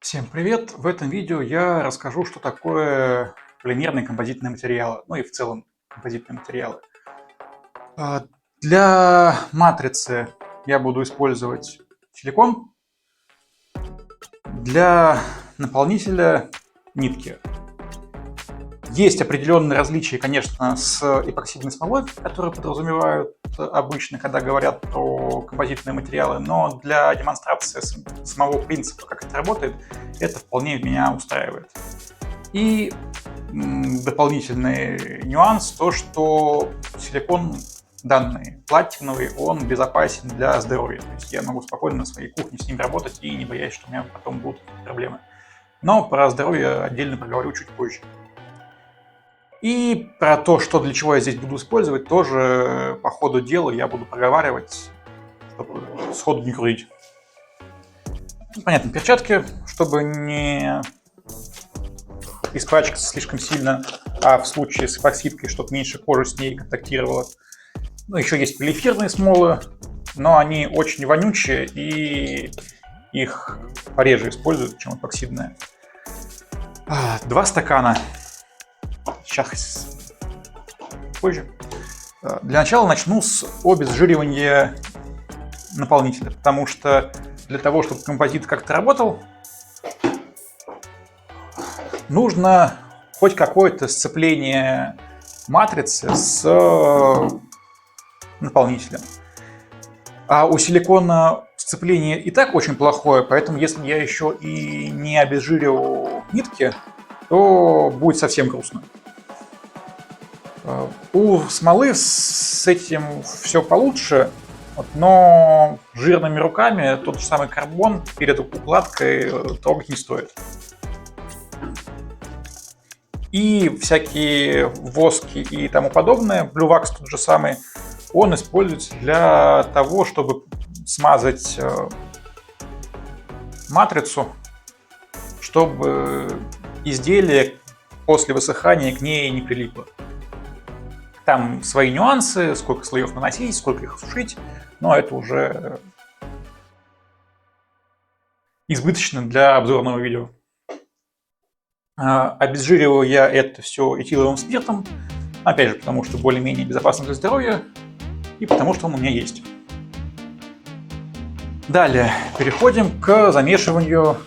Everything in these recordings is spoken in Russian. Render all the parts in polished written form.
Всем привет! В этом видео я расскажу, что такое полимерные композитные материалы, ну и в целом композитные материалы. А, Для матрицы я буду использовать силикон, для наполнителя нитки. Есть определенные различия, конечно, с эпоксидной смолой, которые подразумевают обычно, когда говорят про композитные материалы, но для демонстрации самого принципа, как это работает, это вполне меня устраивает. И дополнительный нюанс, то что силикон данный платиновый, он безопасен для здоровья. То есть я могу спокойно на своей кухне с ним работать и не боясь, что у меня потом будут проблемы. Но про здоровье отдельно проговорю чуть позже. И про то, что для чего я здесь буду использовать, тоже по ходу дела я буду проговаривать, чтобы сходу не крутить. Понятно, перчатки, чтобы не испачкаться слишком сильно, а в случае с эпоксидкой, чтобы меньше кожи с ней контактировала. Ну, еще есть полиэфирные смолы, но они очень вонючие, и их пореже используют, чем эпоксидные. 2 стакана. Сейчас позже. Для начала начну с обезжиривания наполнителя, потому что для того, чтобы композит как-то работал, нужно хоть какое-то сцепление матрицы с наполнителем. А у силикона сцепление и так очень плохое, поэтому если я еще и не обезжириваю нитки, то будет совсем грустно. У смолы с этим все получше, но жирными руками тот же самый карбон перед укладкой трогать не стоит. И всякие воски и тому подобное, Blue Wax тот же самый, он используется для того, чтобы смазать матрицу, чтобы изделие после высыхания к ней не прилипло. Там свои нюансы, сколько слоев наносить, сколько их сушить, но это уже избыточно для обзорного видео. Обезжириваю я это все этиловым спиртом, опять же, потому что более-менее безопасно для здоровья и потому что он у меня есть. Далее переходим к замешиванию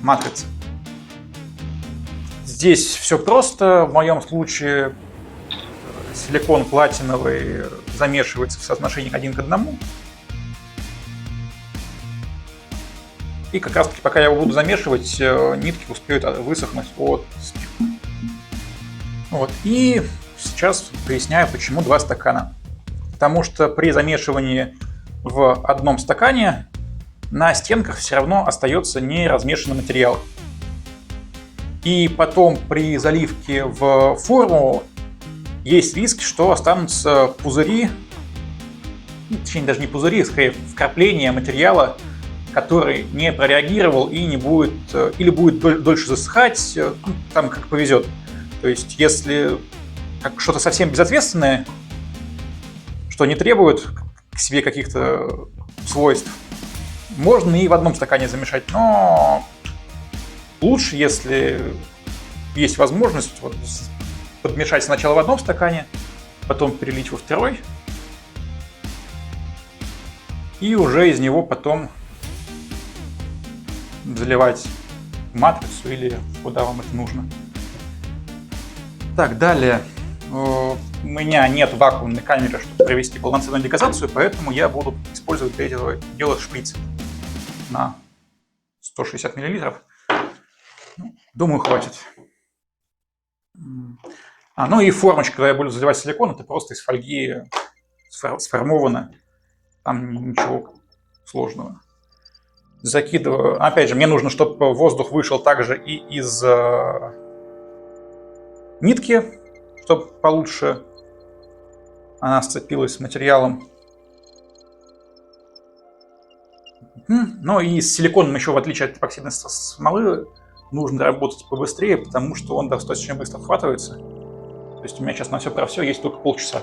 матрицы. Здесь все просто. В моем случае силикон платиновый замешивается в соотношении 1 к 1. И как раз таки, пока я его буду замешивать, нитки успеют высохнуть от спирта. Вот. И сейчас поясняю, почему 2 стакана. Потому что при замешивании в одном стакане на стенках все равно остается неразмешанный материал. И потом при заливке в форму есть риск, что останутся пузыри, точнее даже не пузыри, скорее вкрапления материала, который не прореагировал и не будет, или будет дольше засыхать, там как повезет. То есть если что-то совсем безответственное, что не требует к себе каких-то свойств, можно и в одном стакане замешать, но лучше, если есть возможность, подмешать сначала в одном стакане, потом перелить во второй, и уже из него потом заливать матрицу или куда вам это нужно. Так, далее. У меня нет вакуумной камеры, чтобы провести полноценную дегазацию, поэтому я буду использовать для этого дела шприц на 160 мл. Думаю, хватит. Ну и формочка, когда я буду заливать силикон, это просто из фольги сформовано. Там ничего сложного. Закидываю. Опять же, мне нужно, чтобы воздух вышел также и из нитки, чтобы получше она сцепилась с материалом. Ну и с силиконом еще, в отличие от эпоксидной смолы, нужно работать побыстрее, потому что он достаточно быстро вхватывается. То есть у меня сейчас на все про все есть только полчаса.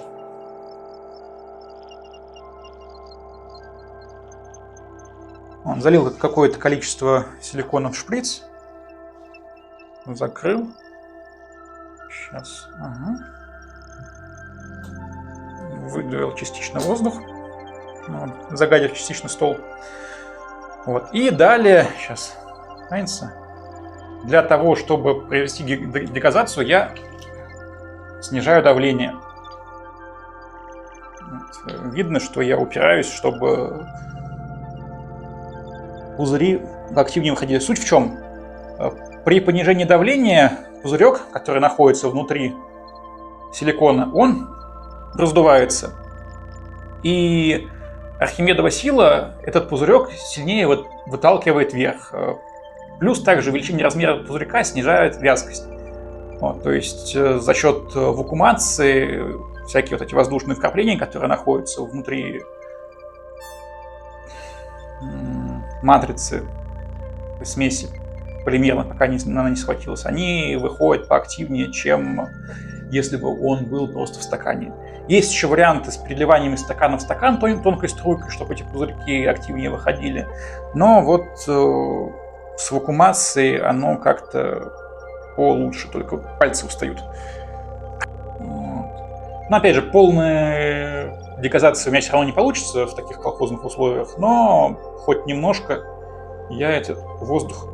Он залил какое-то количество силикона в шприц. Закрыл. Сейчас. Ага. Выдавил частично воздух. Загадил частично стол. Вот. И далее, сейчас останется. Для того, чтобы провести дегазацию, я снижаю давление. Вот. Видно, что я упираюсь, чтобы пузыри активнее выходили. Суть в чем? При понижении давления пузырек, который находится внутри силикона, он раздувается. И Архимедова сила этот пузырек сильнее выталкивает вверх. Плюс также увеличение размера пузырька снижает вязкость. Вот, то есть за счет вакуумации всякие вот эти воздушные вкрапления, которые находятся внутри матрицы смеси полимерной, пока она не схватилась, они выходят поактивнее, чем если бы он был просто в стакане. Есть еще варианты с переливанием из стакана в стакан тонкой струйкой, чтобы эти пузырьки активнее выходили. Но вот с вакуумацией оно как-то получше, только пальцы устают. Но опять же, полная дегазация у меня все равно не получится в таких колхозных условиях, но хоть немножко я этот воздух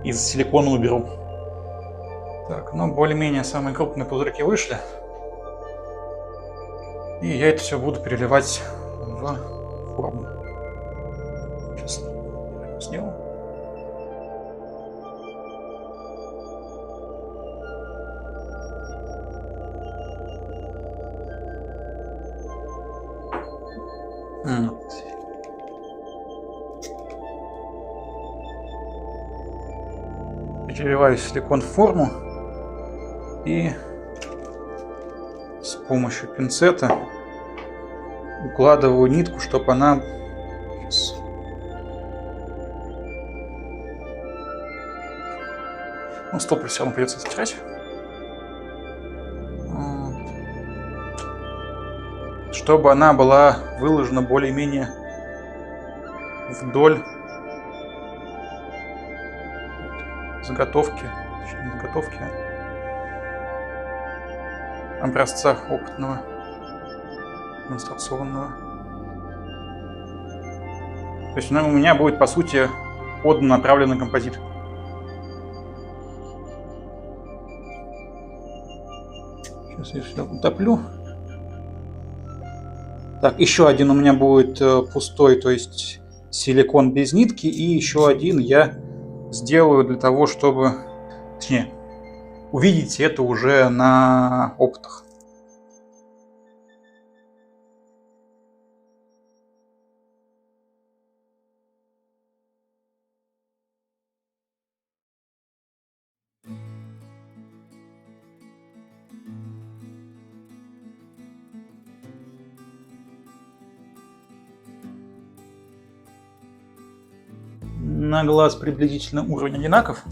из силикона уберу. Так, ну более-менее самые крупные пузырьки вышли. И я это все буду переливать в форму. Сейчас сделаю. Переливаю силикон в форму и с помощью пинцета укладываю нитку, чтобы она стопор все равно придется стирать. Чтобы она была выложена более-менее вдоль заготовки, образца опытного, демонстрационного. То есть у меня будет, по сути, однонаправленный композит. Сейчас я сюда утоплю. Так, еще один у меня будет пустой, то есть силикон без нитки, и еще один я сделаю для того, чтобы, точнее, увидите это уже на опытах. На глаз приблизительно уровень одинаков.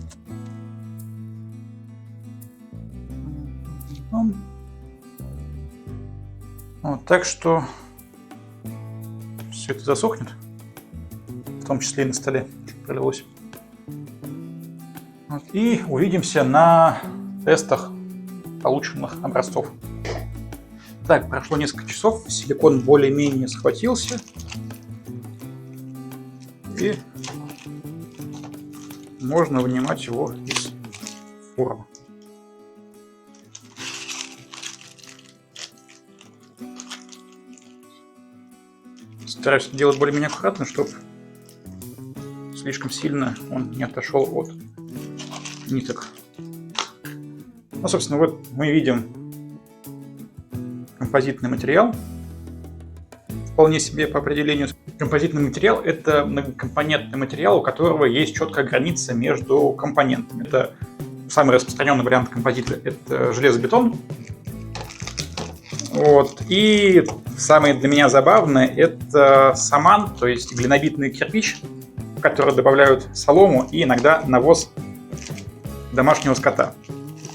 Вот, так что все это засохнет, в том числе и на столе пролилось. Вот, и увидимся на тестах полученных образцов. Так, прошло несколько часов, силикон более-менее схватился. И можно вынимать его из формы. Стараюсь делать более-менее аккуратно, чтобы слишком сильно он не отошел от ниток. Ну, собственно, вот мы видим композитный материал. Вполне себе по определению. Композитный материал – это многокомпонентный материал, у которого есть четкая граница между компонентами. Это самый распространенный вариант композита – это железобетон. Вот. И самое для меня забавное – это саман, то есть глинобитный кирпич, в который добавляют солому и иногда навоз домашнего скота.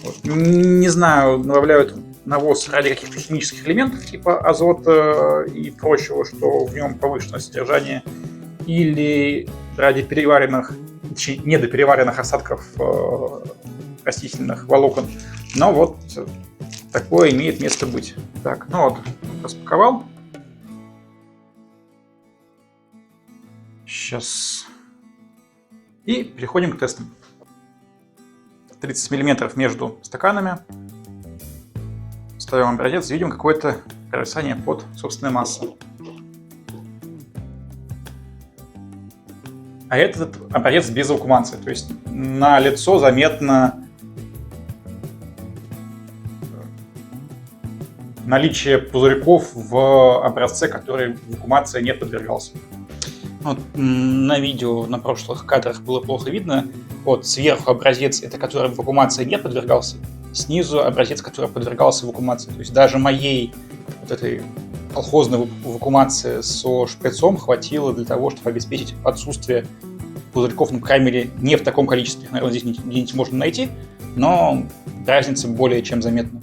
Вот. Не знаю, добавляют навоз ради каких-то химических элементов типа азота и прочего, что в нем повышенное содержание, или ради переваренных, недопереваренных осадков растительных волокон. Но вот такое имеет место быть. Так, ну вот, распаковал. Сейчас. И переходим к тестам. 30 мм между стаканами. Ставим образец, видим какое-то провисание под собственной массой. А этот образец без вакуумации. То есть на лицо заметно наличие пузырьков в образце, который вакуумации не подвергался. Вот, на видео на прошлых кадрах было плохо видно. Вот сверху образец, это который вакуумации не подвергался, снизу образец, который подвергался вакуумации. То есть даже моей вот этой колхозной вакуумации со шприцом хватило для того, чтобы обеспечить отсутствие пузырьков, ну, по крайней мере, не в таком количестве. Наверное, здесь где-нибудь можно найти, но разница более чем заметна.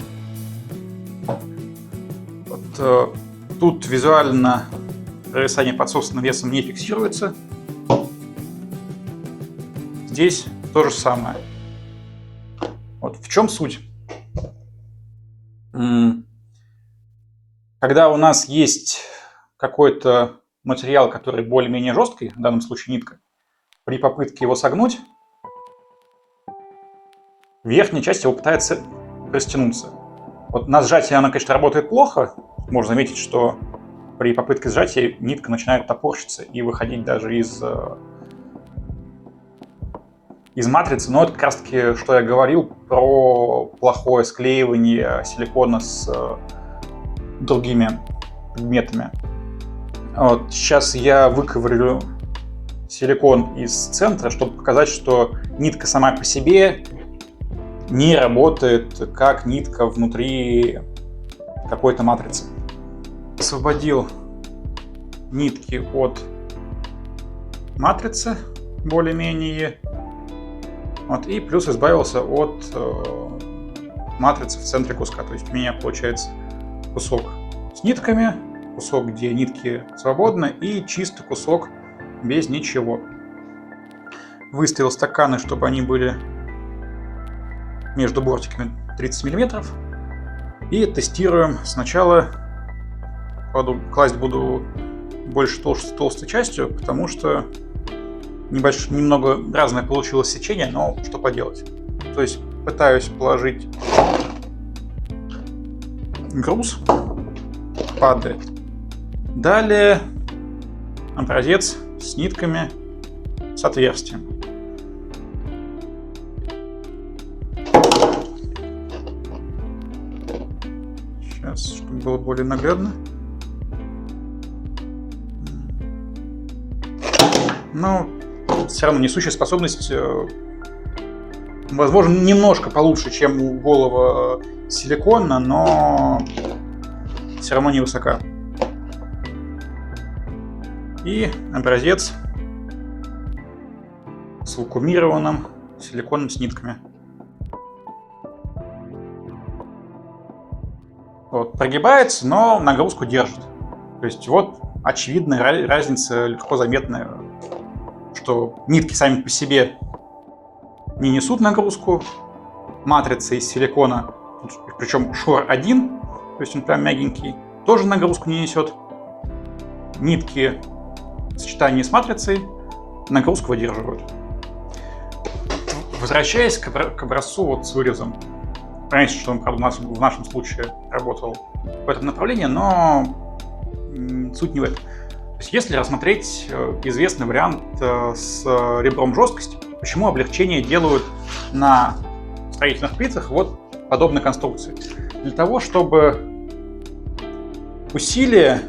Вот, тут визуально провисание под собственным весом не фиксируется. Здесь то же самое. Вот в чем суть? Когда у нас есть какой-то материал, который более-менее жесткий, в данном случае нитка, при попытке его согнуть, верхняя часть его пытается растянуться. Вот на сжатии она, конечно, работает плохо. Можно заметить, что при попытке сжатия нитка начинает топорщиться и выходить даже из матрицы. Но это как раз таки, что я говорил про плохое склеивание силикона с другими предметами. Вот. Сейчас я выковырю силикон из центра, чтобы показать, что нитка сама по себе не работает как нитка внутри какой-то матрицы. Освободил нитки от матрицы более-менее. Вот, и плюс избавился от матрицы в центре куска. То есть у меня получается кусок с нитками, кусок, где нитки свободны, и чистый кусок без ничего. Выставил стаканы, чтобы они были между бортиками 30 мм. И тестируем. Сначала класть буду больше толстой частью, потому что немного разное получилось сечение, но что поделать. То есть пытаюсь положить груз, падает. Далее образец с нитками с отверстием. Сейчас, чтобы было более наглядно. Но все равно несущая способность, возможно, немножко получше, чем у голого силикона, но все равно невысока. И образец с вакуумированным силиконом с нитками. Вот, прогибается, но нагрузку держит. То есть вот очевидная разница, легко заметная, что нитки сами по себе не несут нагрузку. Матрица из силикона, причем шор 1, то есть он прям мягенький, тоже нагрузку не несет. Нитки в сочетании с матрицей нагрузку выдерживают. Возвращаясь к образцу вот с вырезом. Раньше, что он, правда, в нашем случае работал в этом направлении, но суть не в этом. То есть, если рассмотреть известный вариант с ребром жесткости, почему облегчение делают на строительных плитах вот подобной конструкции? Для того, чтобы усилие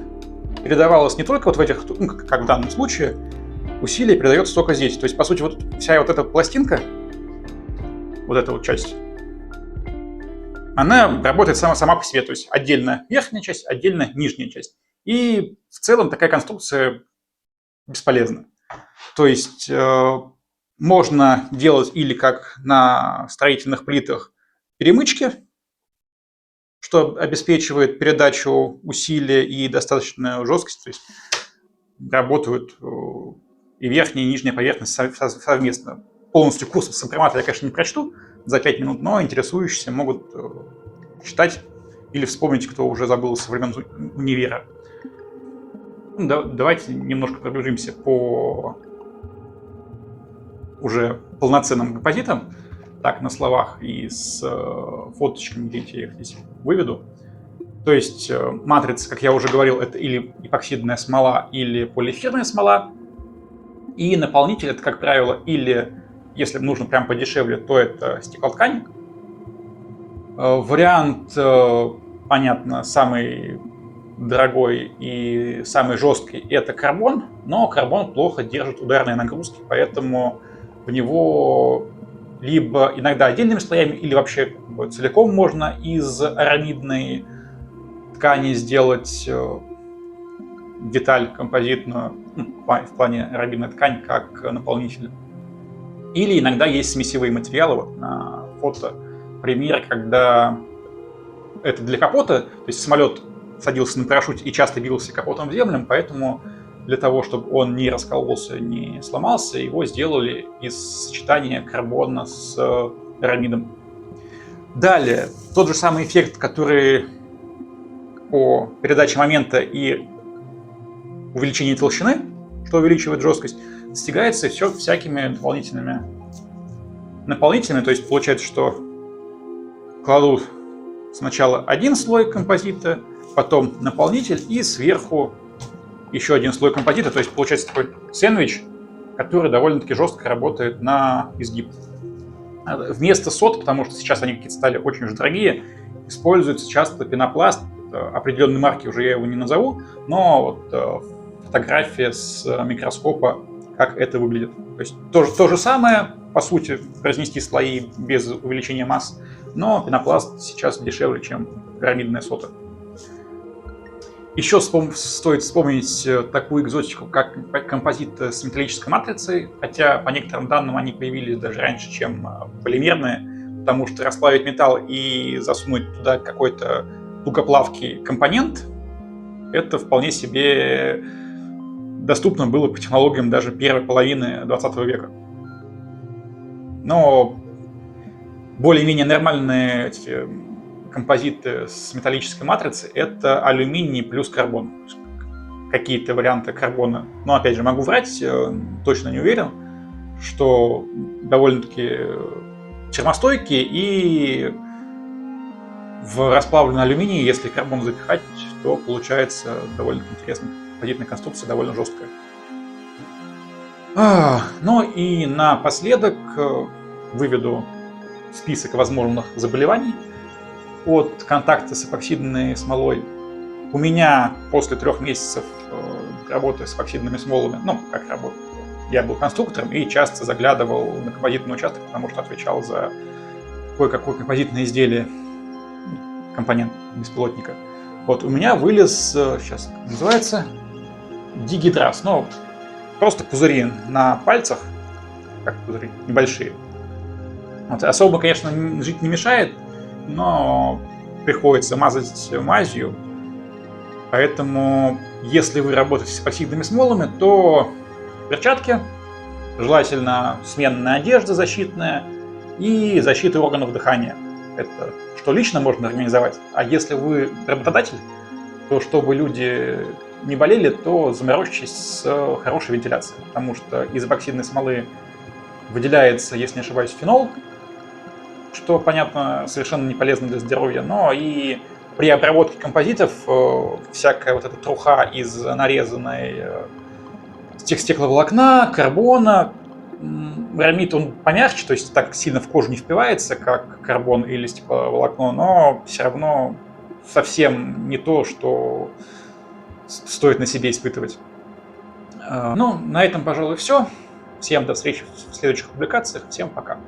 передавалось не только вот в этих, ну, как в данном случае, усилие передается только здесь. То есть, по сути, вот вся вот эта пластинка, вот эта вот часть, она работает сама по себе. То есть, отдельно верхняя часть, отдельно нижняя часть. И в целом такая конструкция бесполезна. То есть можно делать или как на строительных плитах перемычки, что обеспечивает передачу усилия и достаточную жесткость. То есть работают и верхняя и нижняя поверхность совместно. Полностью курс сопримата я, конечно, не прочту за 5 минут, но интересующиеся могут читать или вспомнить, кто уже забыл со времен универа. Давайте немножко пробежимся по уже полноценным композитам. Так, на словах и с фоточками, видите, я их здесь выведу. То есть матрица, как я уже говорил, это или эпоксидная смола, или полиэфирная смола. И наполнитель это, как правило, или, если нужно прям подешевле, то это стеклоткань. Вариант, понятно, самый дорогой и самый жесткий — это карбон, но карбон плохо держит ударные нагрузки, поэтому в него либо иногда отдельными слоями, или вообще целиком можно из арамидной ткани сделать деталь композитную, в плане арамидной ткани, как наполнитель. Или иногда есть смесевые материалы. Вот на фото пример, когда это для капота, то есть самолет садился на парашюте и часто бился капотом в землю, поэтому для того, чтобы он не раскололся, не сломался, его сделали из сочетания карбона с арамидом. Далее, тот же самый эффект, который по передаче момента и увеличению толщины, что увеличивает жесткость, достигается все всякими дополнительными наполнителями. То есть получается, что кладут сначала один слой композита, потом наполнитель и сверху еще один слой композита. То есть получается такой сэндвич, который довольно-таки жестко работает на изгиб. Вместо сот, потому что сейчас они какие-то стали очень уж дорогие, используется часто пенопласт определенной марки, уже я его не назову, но вот фотография с микроскопа, как это выглядит. То есть то же самое, по сути, разнести слои без увеличения масс, но пенопласт сейчас дешевле, чем пирамидная сота. Еще стоит вспомнить такую экзотику, как композит с металлической матрицей, хотя по некоторым данным они появились даже раньше, чем полимерные, потому что расплавить металл и засунуть туда какой-то тугоплавкий компонент, это вполне себе доступно было по технологиям даже первой половины 20 века. Но более-менее нормальные композиты с металлической матрицей — это алюминий плюс карбон. Какие-то варианты карбона, но опять же могу врать, точно не уверен, что довольно-таки термостойкие, и в расплавленный алюминий, если карбон запихать, то получается довольно интересная композитная конструкция, довольно жесткая. Ну и напоследок выведу список возможных заболеваний от контакта с эпоксидной смолой. У меня после 3 месяцев работы с эпоксидными смолами, как работа, я был конструктором и часто заглядывал на композитный участок, потому что отвечал за кое-какое композитное изделие, компонент беспилотника. Вот у меня вылез, сейчас как называется, дигидраз, просто пузыри на пальцах, как пузыри, небольшие. Вот, особо, конечно, жить не мешает, но приходится мазать мазью. Поэтому, если вы работаете с эпоксидными смолами, то перчатки, желательно сменная одежда защитная и защита органов дыхания. Это что лично можно организовать. А если вы работодатель, то чтобы люди не болели, то заморочитесь с хорошей вентиляцией. Потому что из эпоксидной смолы выделяется, если не ошибаюсь, фенол, что, понятно, совершенно не полезно для здоровья, но и при обработке композитов всякая вот эта труха из нарезанной стекловолокна, карбона, арамид он помягче, то есть так сильно в кожу не впивается, как карбон или стекловолокно, но все равно совсем не то, что стоит на себе испытывать. На этом, пожалуй, все. Всем до встречи в следующих публикациях. Всем пока.